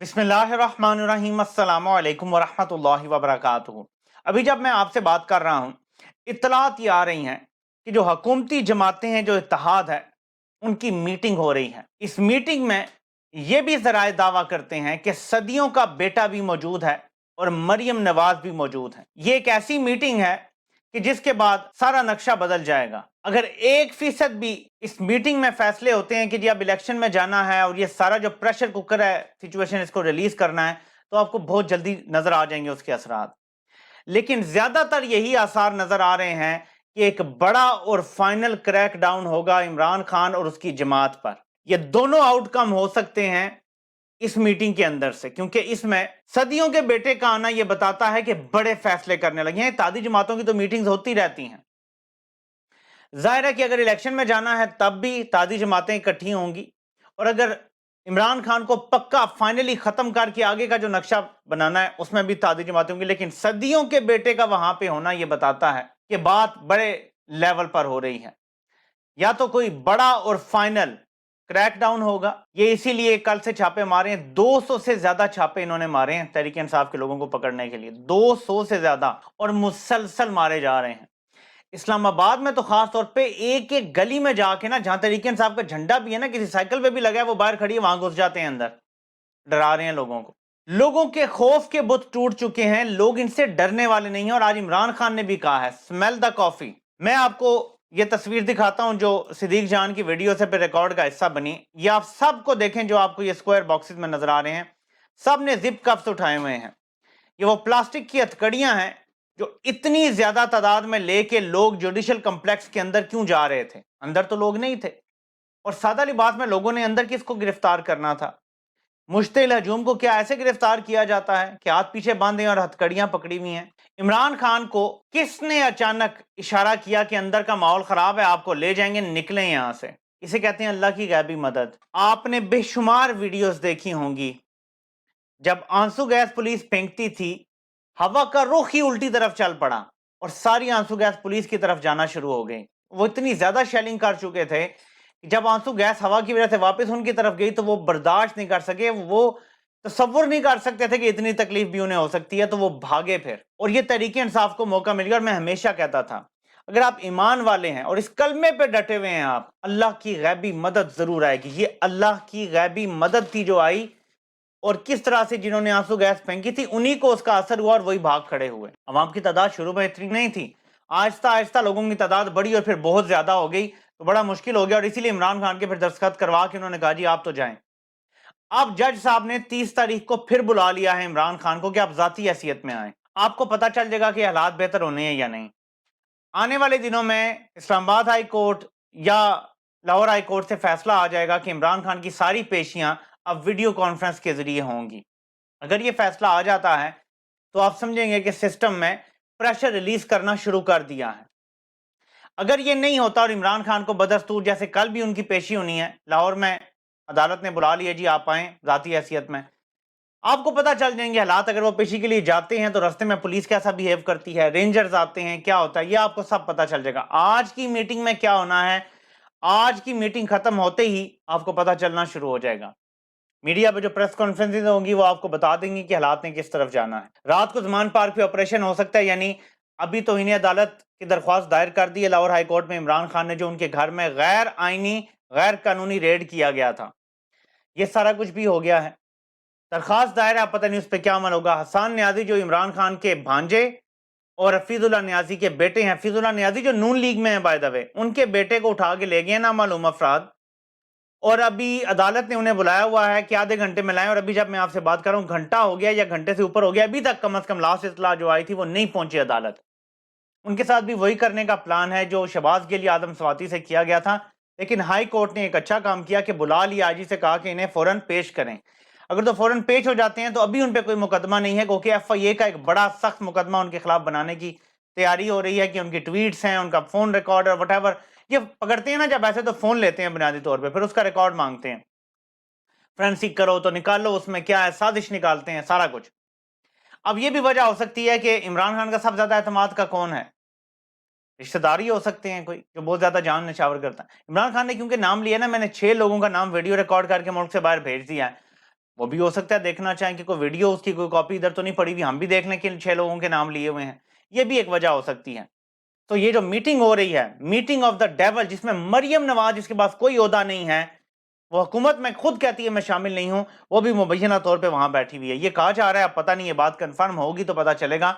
बिस्मिल्लाहिर्रहमानिर्रहीम अस्सलामु अलैकुम वरहमतुल्लाहि वबरकातुहू। अभी जब मैं आपसे बात कर रहा हूँ, इत्तलात ये आ रही हैं कि जो हकूमती जमातें हैं, जो इत्तेहाद है, उनकी मीटिंग हो रही है। इस मीटिंग में ये भी ज़राए दावा करते हैं कि सदियों का बेटा भी मौजूद है और मरियम नवाज भी मौजूद है। ये एक ऐसी मीटिंग है कि जिसके बाद सारा नक्शा बदल जाएगा। अगर 1% भी इस मीटिंग में फैसले होते हैं कि जी अब इलेक्शन में जाना है और ये सारा जो प्रेशर कुकर है सिचुएशन, इसको रिलीज करना है, तो आपको बहुत जल्दी नजर आ जाएंगे उसके असरात। लेकिन ज्यादातर यही आसार नजर आ रहे हैं कि एक बड़ा और फाइनल क्रैक डाउन होगा इमरान खान और उसकी जमात पर। ये दोनों आउटकम हो सकते हैं इस मीटिंग के अंदर से, क्योंकि इसमें सदियों के बेटे का आना यह बताता है कि बड़े फैसले करने लगे हैं। तादी जमातों की तो मीटिंग्स होती रहती हैं। जाहिर है कि अगर इलेक्शन में जाना है तब भी तादी जमातें इकट्ठी होंगी, और अगर इमरान खान को पक्का फाइनली खत्म करके आगे का जो नक्शा बनाना है उसमें भी तादी जमातें होंगी। लेकिन सदियों के बेटे का वहां पे होना यह बताता है कि बात बड़े लेवल पर हो रही है। या तो कोई बड़ा और फाइनल क्रैकडाउन होगा। ये इसीलिए कल से छापे मारे हैं, 200 से ज्यादा छापे इन्होंने मारे हैं तहरीक इंसाफ के लोगों को पकड़ने के लिए, 200 से ज्यादा, और मुसलसल मारे जा रहे हैं। इस्लामाबाद में तो खास तौर पे एक एक गली में जाके ना, जहां तहरीक इंसाफ का झंडा भी है ना, किसी साइकिल पे भी लगा है, वो बाहर खड़ी है, वहां घुस जाते हैं अंदर, डरा रहे हैं लोगों को। लोगों के खौफ के बुत टूट चुके हैं, लोग इनसे डरने वाले नहीं हैं। और आज इमरान खान ने भी कहा है, स्मेल द कॉफी। मैं आपको ये तस्वीर दिखाता हूं जो सिद्दीक जान की वीडियो से पे रिकॉर्ड का हिस्सा बनी। ये आप सबको देखें, जो आपको ये स्क्वायर बॉक्सेस में नजर आ रहे हैं, सब ने जिप कप्स उठाए हुए हैं। ये वो प्लास्टिक की हथकड़ियां हैं जो इतनी ज्यादा तादाद में लेके लोग जुडिशल कॉम्प्लेक्स के अंदर क्यों जा रहे थे? अंदर तो लोग नहीं थे, और सादा लिबास में लोगों ने अंदर किसको गिरफ्तार करना था? मुश्तिल हजूम को क्या ऐसे गिरफ्तार किया जाता है कि हाथ पीछे बांधे और हथकड़ियां पकड़ी हुई हैं? इमरान खान को किसने अचानक इशारा किया कि अंदर का माहौल खराब है, आपको ले जाएंगे, निकले यहां से? इसे कहते हैं अल्लाह की गैबी मदद। आपने बेशुमार वीडियोस देखी होंगी, जब आंसू गैस पुलिस फेंकती थी, हवा का रुख ही उल्टी तरफ चल पड़ा और सारी आंसू गैस पुलिस की तरफ जाना शुरू हो गई। वो इतनी ज्यादा शेलिंग कर चुके थे कि जब आंसू गैस हवा की वजह से वापस उनकी तरफ गई तो वो बर्दाश्त नहीं कर सके, वो तसव्वुर नहीं कर सकते थे कि इतनी तकलीफ भी उन्हें हो सकती है, तो वो भागे फिर। और ये तहरीक इंसाफ को मौका मिल गया। और मैं हमेशा कहता था, अगर आप ईमान वाले हैं और इस कलमे पे डटे हुए हैं आप, अल्लाह की गैबी मदद जरूर आएगी। ये अल्लाह की गैबी मदद थी जो आई, और किस तरह से जिन्होंने आंसू गैस फेंकी थी उन्हीं को उसका असर हुआ और वही भाग खड़े हुए। अवाम की तादाद शुरू में इतनी नहीं थी, आहिस्ता आहिस्ता लोगों की तादाद बढ़ी और फिर बहुत ज्यादा हो गई, तो बड़ा मुश्किल हो गया। और इसीलिए इमरान खान के फिर दस्तखत करवा के उन्होंने कहा जी आप तो जाएं। अब जज साहब ने 30 तारीख को फिर बुला लिया है इमरान खान को कि आप जाती हैसियत में आए, आपको पता चल जाएगा कि हालात बेहतर होने हैं या नहीं। आने वाले दिनों में इस्लामाबाद हाई कोर्ट या लाहौर हाई कोर्ट से फैसला आ जाएगा कि इमरान खान की सारी पेशियां अब वीडियो कॉन्फ्रेंस के जरिए होंगी। अगर ये फैसला आ जाता है तो आप समझेंगे कि सिस्टम में प्रेशर रिलीज करना शुरू कर दिया है। अगर ये नहीं होता और इमरान खान को बदस्तूर, जैसे कल भी उनकी पेशी होनी है लाहौर में, अदालत ने बुला लिया, जी आप आए जाती हैसियत में, आपको पता चल जाएंगे हालात। अगर वो पेशी के लिए जाते हैं तो रास्ते में पुलिस कैसा बिहेव करती है, रेंजर्स आते हैं, क्या होता है, ये आपको सब पता चल जाएगा। आज की मीटिंग में क्या होना है, आज की मीटिंग खत्म होते ही आपको पता चलना शुरू हो जाएगा। मीडिया पे जो प्रेस कॉन्फ्रेंसेज होंगी वो आपको बता देंगी कि हालात ने किस तरफ जाना है। रात को जमान पार्क पे ऑपरेशन हो सकता है, यानी अभी तो इन्हें अदालत की दरख्वास्त दायर कर दी है लाहौर हाई कोर्ट में इमरान खान ने, जो उनके घर में गैर आईनी गैर कानूनी रेड किया गया था, ये सारा कुछ भी हो गया है। दरख्वास्त दायर है, पता नहीं उस पर क्या अमल होगा। हसन न्याजी जो इमरान खान के भांजे और हफीजुल्लाह न्याजी के बेटे हैं, हफीजुल्लाह न्याजी जो नून लीग में है बाय द वे, उनके बेटे को उठा के ले गए नामालूम अफराद, और अभी अदालत ने उन्हें बुलाया हुआ है कि आधे घंटे में लाएं। और अभी जब मैं आपसे बात कर रहा हूं घंटा हो गया या घंटे से ऊपर हो गया, अभी तक कम से कम लास्ट इत्तला जो आई थी वो नहीं पहुंची अदालत। उनके साथ भी वही करने का प्लान है जो शहबाज के लिए आदम स्वाति से किया गया था। लेकिन हाई कोर्ट ने एक अच्छा काम किया कि बुला लिया, आईजी से कहा कि इन्हें फौरन पेश करें। अगर तो फौरन पेश हो जाते हैं तो अभी उन पर कोई मुकदमा नहीं है, क्योंकि एफआईए का एक बड़ा सख्त मुकदमा उनके खिलाफ बनाने की तैयारी हो रही है कि उनकी ट्वीट्स हैं, उनका फोन रिकॉर्ड और वट, ये पकड़ते हैं ना जब ऐसे, तो फोन लेते हैं बुनियादी तौर पे, फिर उसका रिकॉर्ड मांगते हैं, फ्रेंसिक करो तो निकालो उसमें क्या है, साजिश निकालते हैं सारा कुछ। अब ये भी वजह हो सकती है कि इमरान खान का सबसे ज्यादा एतमाद का कौन है, रिश्तेदारी हो सकते हैं कोई जो बहुत ज्यादा जान निछावर करता है। इमरान खान ने क्योंकि नाम लिया ना, मैंने 6 लोगों का नाम वीडियो रिकॉर्ड करके मुल्क से बाहर भेज दिया है। وہ بھی ہو سکتا ہے دیکھنا چاہیں کہ کوئی ویڈیو اس کی کوئی کاپی ادھر تو نہیں پڑی ہوئی، ہم بھی دیکھ لیں کہ 6 لوگوں کے نام لیے ہوئے ہیں، یہ بھی ایک وجہ ہو سکتی ہے۔ تو یہ جو میٹنگ ہو رہی ہے، میٹنگ آف دا ڈیول، جس میں مریم نواز جس کے پاس کوئی عہدہ نہیں ہے، وہ حکومت میں خود کہتی ہے میں شامل نہیں ہوں، وہ بھی مبینہ طور پہ وہاں بیٹھی ہوئی ہے۔ یہ کہا جا رہا ہے، اب پتہ نہیں یہ بات کنفرم ہوگی تو پتہ چلے گا،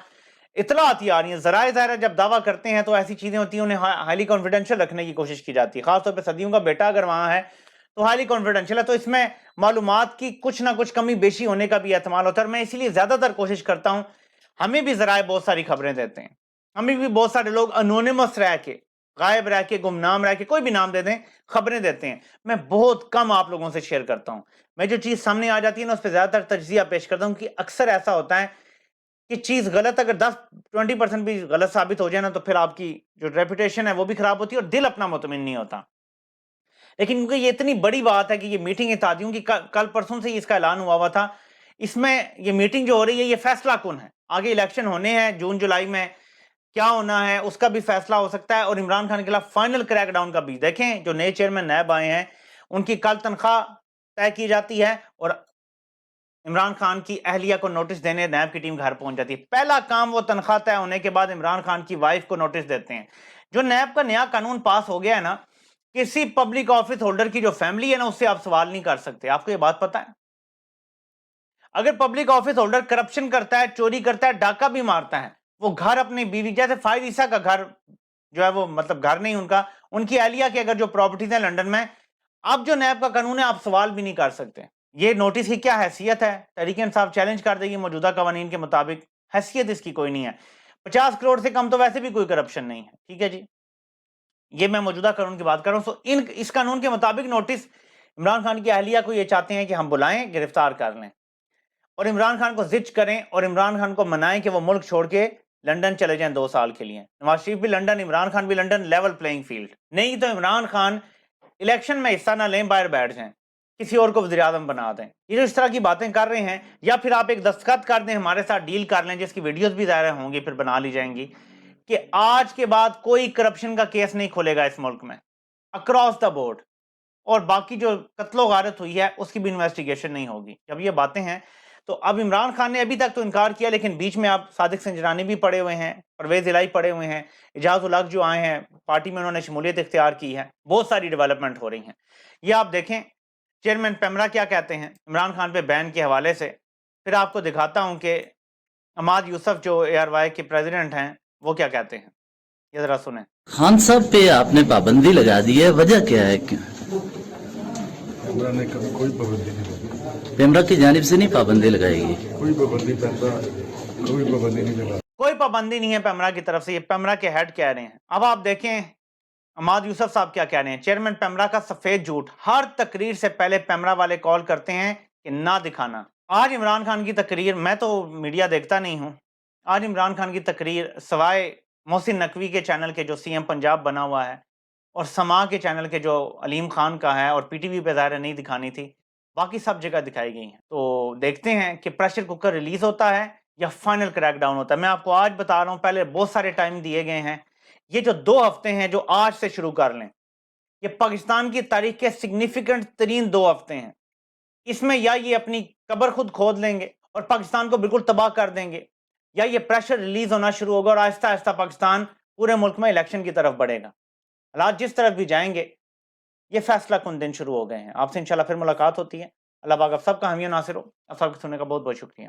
اطلاعات آ رہی ہیں، ذرائع ظاہر ہے جب دعویٰ کرتے ہیں تو ایسی چیزیں ہوتی ہیں انہیں ہائیلی کانفیڈینشیل رکھنے کی کوشش کی جاتی ہے، خاص طور پہ صدیوں کا بیٹا اگر وہاں ہے تو ہائیلی کانفیڈینشیل ہے، تو اس میں معلومات کی کچھ نہ کچھ کمی بیشی ہونے کا بھی احتمال ہوتا ہے۔ اور میں اسی لیے زیادہ تر کوشش کرتا ہوں، ہمیں بھی ذرائع بہت ساری خبریں دیتے ہیں، ہمیں بھی بہت سارے لوگ انونیمس رہ کے، غائب رہ کے، گمنام رہ کے، کوئی بھی نام دے دیں، خبریں دیتے ہیں، میں بہت کم آپ لوگوں سے شیئر کرتا ہوں۔ میں جو چیز سامنے آ جاتی ہے نا اس پہ زیادہ تر تجزیہ پیش کرتا ہوں، کہ اکثر ایسا ہوتا ہے کہ چیز غلط اگر 10-20% بھی غلط ثابت ہو جائے نا تو پھر آپ کی جو ریپوٹیشن ہے وہ بھی خراب ہوتی ہے اور دل اپنا مطمئن نہیں ہوتا۔ لیکن کیونکہ یہ اتنی بڑی بات ہے کہ یہ میٹنگ اتحادیوں کی کل پرسوں سے ہی اس کا اعلان ہوا تھا، اس میں یہ میٹنگ جو ہو رہی ہے یہ فیصلہ کن ہے، آگے الیکشن ہونے ہیں جون جولائی میں، کیا ہونا ہے اس کا بھی فیصلہ ہو سکتا ہے، اور عمران خان کے خلاف فائنل کریک ڈاؤن کا بھی۔ دیکھیں جو نئے چیئرمین نیب آئے ہیں ان کی کل تنخواہ طے کی جاتی ہے اور عمران خان کی اہلیہ کو نوٹس دینے نیب کی ٹیم گھر پہنچ جاتی ہے۔ پہلا کام وہ تنخواہ طے ہونے کے بعد عمران خان کی وائف کو نوٹس دیتے ہیں۔ جو نیب کا نیا قانون پاس ہو گیا ہے نا، کسی پبلک آفس ہولڈر کی جو فیملی ہے نا اس سے آپ سوال نہیں کر سکتے، آپ کو یہ بات پتا ہے؟ اگر پبلک آفس ہولڈر کرپشن کرتا ہے، چوری کرتا ہے، ڈاکہ بھی مارتا ہے، وہ گھر اپنی بیوی، جیسے فائز عیسیٰ کا گھر جو ہے وہ مطلب گھر نہیں ان کی اہلیہ کی اگر جو پراپرٹیز ہیں لنڈن میں، اب جو نیب کا قانون ہے آپ سوال بھی نہیں کر سکتے۔ یہ نوٹس کی کیا حیثیت ہے؟ تحریک انصاف چیلنج کر دے گی موجودہ قوانین کے مطابق، حیثیت اس کی کوئی نہیں ہے۔ 50 کروڑ سے کم تو ویسے بھی کوئی کرپشن نہیں ہے، ٹھیک ہے جی، یہ میں موجودہ قانون کی بات کر رہا ہوں۔ اس قانون کے مطابق نوٹس عمران خان کی اہلیہ کو یہ چاہتے ہیں کہ ہم بلائیں، گرفتار کر لیں اور عمران خان کو زج کریں اور عمران خان کو منائیں کہ وہ ملک چھوڑ کے لنڈن چلے جائیں 2 سال کے لیے۔ نواز شریف بھی لنڈن، عمران خان بھی لنڈن، لیول پلینگ فیلڈ، نہیں تو عمران خان الیکشن میں حصہ نہ لیں، باہر بیٹھ جائیں، کسی اور کو وزیر اعظم بنا دیں۔ یہ جو اس طرح کی باتیں کر رہے ہیں، یا پھر آپ ایک دستخط کر دیں، ہمارے ساتھ ڈیل کر لیں، جس کی ویڈیوز بھی ظاہر ہوں گی، پھر بنا لی جائیں گی، کہ آج کے بعد کوئی کرپشن کا کیس نہیں کھولے گا اس ملک میں اکراس دا بورڈ، اور باقی جو قتل و غارت ہوئی ہے اس کی بھی انویسٹیگیشن نہیں ہوگی۔ جب یہ باتیں ہیں تو اب عمران خان نے ابھی تک تو انکار کیا، لیکن بیچ میں آپ صادق سنجرانی بھی پڑے ہوئے ہیں، پرویز الہی پڑے ہوئے ہیں، اعجاز الحق جو آئے ہیں پارٹی میں انہوں نے شمولیت اختیار کی ہے، بہت ساری ڈیولپمنٹ ہو رہی ہیں۔ یہ آپ دیکھیں چیئرمین پیمرا کیا کہتے ہیں عمران خان پہ بین کے حوالے سے۔ پھر آپ کو دکھاتا ہوں کہ عماد یوسف جو اے آر وائی کے پریزیڈنٹ ہیں وہ کیا کہتے ہیں، یہ ذرا سنیں۔ خان صاحب پہ آپ نے پابندی لگا دی ہے، وجہ کیا ہے؟ پیمرا نے کبھی کوئی پابندی نہیں لگائی، پیمرا کی جانب سے نہیں پابندی لگائی گئی؟ کوئی پابندی پیمرا کوئی پابندی نہیں لگا، کوئی پابندی نہیں ہے پیمرا کی طرف سے، یہ پیمرا کے ہیڈ کہہ رہے ہیں۔ اب آپ دیکھیں عماد یوسف صاحب کیا کہہ رہے ہیں، چیئرمین پیمرا کا سفید جھوٹ، ہر تقریر سے پہلے پیمرا والے کال کرتے ہیں کہ نہ دکھانا۔ آج عمران خان کی تقریر، میں تو میڈیا دیکھتا نہیں ہوں، آج عمران خان کی تقریر سوائے محسن نقوی کے چینل کے جو سی ایم پنجاب بنا ہوا ہے اور سما کے چینل کے جو علیم خان کا ہے اور پی ٹی وی پہ ظاہر نہیں دکھانی تھی، باقی سب جگہ دکھائی گئی ہیں۔ تو دیکھتے ہیں کہ پریشر کوکر ریلیز ہوتا ہے یا فائنل کریک ڈاؤن ہوتا ہے۔ میں آپ کو آج بتا رہا ہوں، پہلے بہت سارے ٹائم دیے گئے ہیں، یہ جو 2 ہفتے ہیں جو آج سے شروع کر لیں، یہ پاکستان کی تاریخ کے سگنیفیکنٹ ترین 2 ہفتے ہیں۔ اس میں یا یہ اپنی قبر خود کھود لیں گے اور پاکستان کو بالکل تباہ کر دیں گے، یا یہ پریشر ریلیز ہونا شروع ہوگا اور آہستہ آہستہ پاکستان پورے ملک میں الیکشن کی طرف بڑھے گا۔ حالات جس طرف بھی جائیں گے، یہ فیصلہ کن دن شروع ہو گئے ہیں۔ آپ سے انشاءاللہ پھر ملاقات ہوتی ہے۔ اللہ پاک آپ سب کا حامی و ناصر ہو۔ آپ سب کے سننے کا بہت بہت شکریہ۔